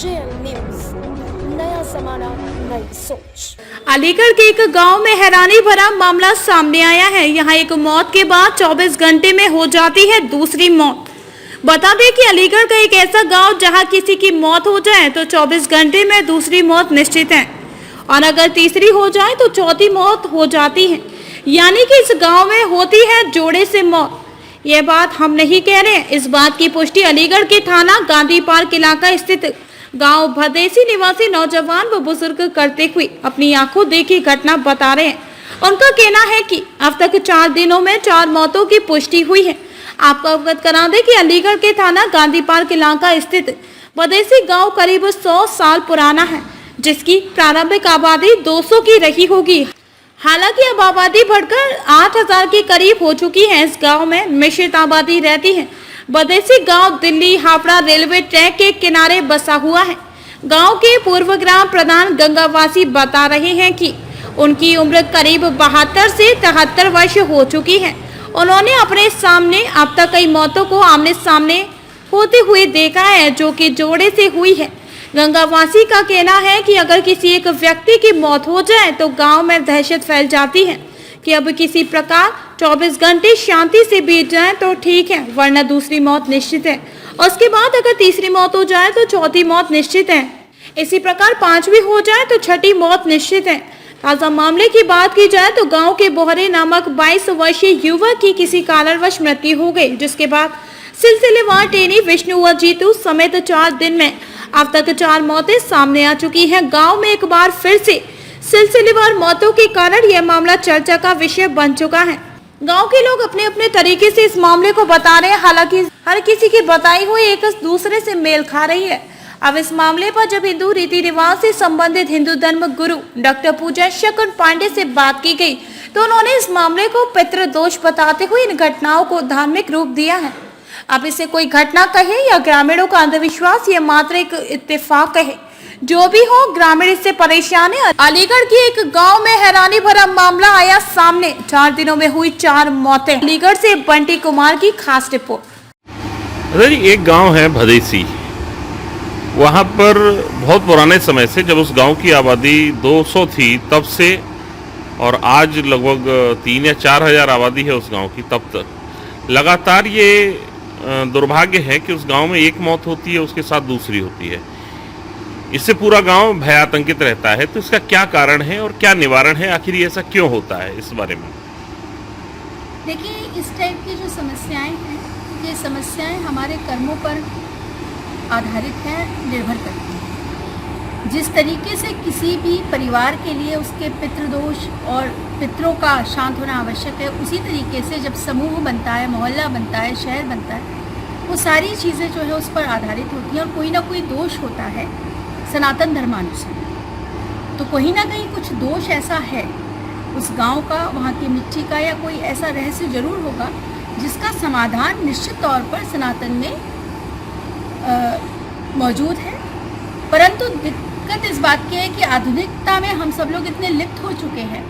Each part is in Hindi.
जेएल न्यूज, नया जमाना नई सोच। अलीगढ़ के एक गांव में हैरानी भरा मामला सामने आया है। यहां एक मौत के बाद 24 घंटे में हो जाती है दूसरी मौत। बता दें कि अलीगढ़ का एक ऐसा गांव जहां किसी की मौत हो जाए तो 24 घंटे में दूसरी मौत निश्चित है, और अगर तीसरी हो जाए तो चौथी मौत हो जाती है। यानी कि इस गांव में होती है जोड़े से मौत। यह बात हम नहीं कह रहे हैं, इस बात की पुष्टि अलीगढ़ के थाना गांधी पार्क इलाका स्थित गांव भदेसी निवासी नौजवान व बुजुर्ग करते हुए अपनी आंखों देखी घटना बता रहे हैं। उनका कहना है कि अब तक 4 दिनों में 4 मौतों की पुष्टि हुई है। आपको अवगत करा दें कि अलीगढ़ के थाना गांधी पार्क इलाका स्थित भदेसी गांव करीब 100 साल पुराना है, जिसकी प्रारंभिक आबादी 200 की रही होगी। हालांकि अब आबादी बढ़कर 8000 के करीब हो चुकी है। इस गांव में मिश्रित आबादी रहती है। भदेसी गांव दिल्ली हावड़ा रेलवे ट्रैक के किनारे बसा हुआ है। गांव के पूर्व ग्राम प्रधान गंगावासी बता रहे हैं कि उनकी उम्र करीब 72 से 73 वर्ष हो चुकी है। उन्होंने अपने सामने अब तक कई मौतों को आमने सामने होते हुए देखा है, जो कि जोड़े से हुई है। गंगावासी का कहना है कि अगर किसी एक व्यक्ति की मौत हो जाए तो गांव में दहशत फैल जाती है कि अब किसी प्रकार 24 घंटे शांति से बीत जाए तो ठीक है, वरना दूसरी मौत निश्चित है। उसके बाद अगर तीसरी मौत हो जाए तो चौथी मौत निश्चित है। इसी प्रकार 5वीं हो जाए तो 6ठी मौत निश्चित है। ताजा मामले की बात की जाए तो गाँव के बोहरे नामक 22 वर्षीय युवक की किसी कारणवश मृत्यु हो गई, जिसके बाद सिलसिलेवार टेनी विष्णु व जीतू समेत 4 दिन में अब तक 4 मौतें सामने आ चुकी हैं। गांव में एक बार फिर से सिलसिलेवार मौतों के कारण यह मामला चर्चा का विषय बन चुका है। गांव के लोग अपने अपने तरीके से इस मामले को बता रहे हैं, हालांकि हर किसी की बताई हुई एक दूसरे से मेल खा रही है। अब इस मामले पर जब हिंदू रीति रिवाज से संबंधित हिंदू धर्म गुरु डॉक्टर पूजा शकुन पांडे से बात की गई तो उन्होंने इस मामले को पितृदोष बताते हुए इन घटनाओं को धार्मिक रूप दिया है। अब इसे कोई घटना कहे या ग्रामीणों का अंधविश्वास, ये मात्र एक इत्तेफाक है। जो भी हो, ग्रामीण इससे परेशान है। अलीगढ़ के एक गांव में हैरानी भरा मामला आया सामने। 4 दिनों में हुई 4 मौतें। अलीगढ़ से बंटी कुमार की खास रिपोर्ट। अरे एक गांव है भदेसी, वहां पर बहुत पुराने समय से, जब उस गांव की आबादी 200 थी तब से, और आज लगभग 3 या 4 हजार आबादी है उस गांव की, तब तक लगातार ये दुर्भाग्य है कि उस गांव में एक मौत होती है, उसके साथ दूसरी होती है। इससे पूरा गांव भयातंकित रहता है। तो इसका क्या कारण है और क्या निवारण है, आखिर ये ऐसा क्यों होता है, इस बारे में देखिए, इस टाइप की जो समस्याएं हैं, ये समस्याएं हमारे कर्मों पर आधारित हैं, निर्भर करती हैं। जिस तरीके से किसी भी परिवार के लिए उसके पितृदोष और पितरों का शांत होना आवश्यक है, उसी तरीके से जब समूह बनता है, मोहल्ला बनता है, शहर बनता है, वो सारी चीज़ें जो है उस पर आधारित होती हैं। और कोई ना कोई दोष होता है सनातन धर्मानुसार। तो कहीं ना कहीं कुछ दोष ऐसा है उस गांव का, वहाँ की मिट्टी का, या कोई ऐसा रहस्य जरूर होगा जिसका समाधान निश्चित तौर पर सनातन में मौजूद है। परंतु दिक्कत इस बात की है कि आधुनिकता में हम सब लोग इतने लिप्त हो चुके हैं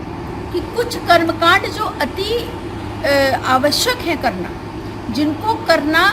कि कुछ कर्मकांड जो अति आवश्यक है करना, जिनको करना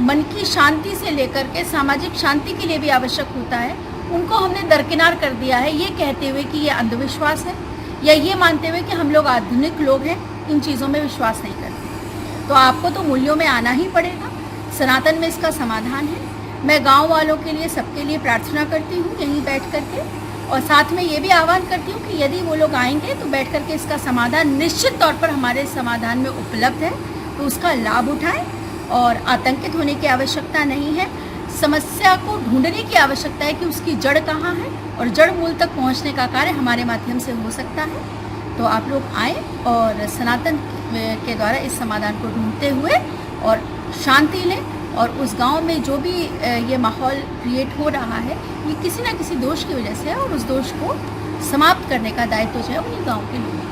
मन की शांति से लेकर के सामाजिक शांति के लिए भी आवश्यक होता है, उनको हमने दरकिनार कर दिया है, ये कहते हुए कि ये अंधविश्वास है, या ये मानते हुए कि हम लोग आधुनिक लोग हैं, इन चीज़ों में विश्वास नहीं करते। तो आपको तो मूल्यों में आना ही पड़ेगा। सनातन में इसका समाधान है। मैं गांव वालों के लिए, सबके लिए प्रार्थना करती हूँ यहीं बैठ करके, और साथ में ये भी आह्वान करती हूँ कि यदि वो लोग आएंगे तो बैठ करके इसका समाधान निश्चित तौर पर हमारे समाधान में उपलब्ध है, तो उसका लाभ उठाएं। और आतंकित होने की आवश्यकता नहीं है। समस्या को ढूंढने की आवश्यकता है कि उसकी जड़ कहाँ है, और जड़ मूल तक पहुँचने का कार्य हमारे माध्यम से हो सकता है। तो आप लोग आएँ और सनातन के द्वारा इस समाधान को ढूंढते हुए और शांति लें। और उस गांव में जो भी ये माहौल क्रिएट हो रहा है, ये किसी ना किसी दोष की वजह से है, और उस दोष को समाप्त करने का दायित्व जो है उन्हीं गांव के लोगों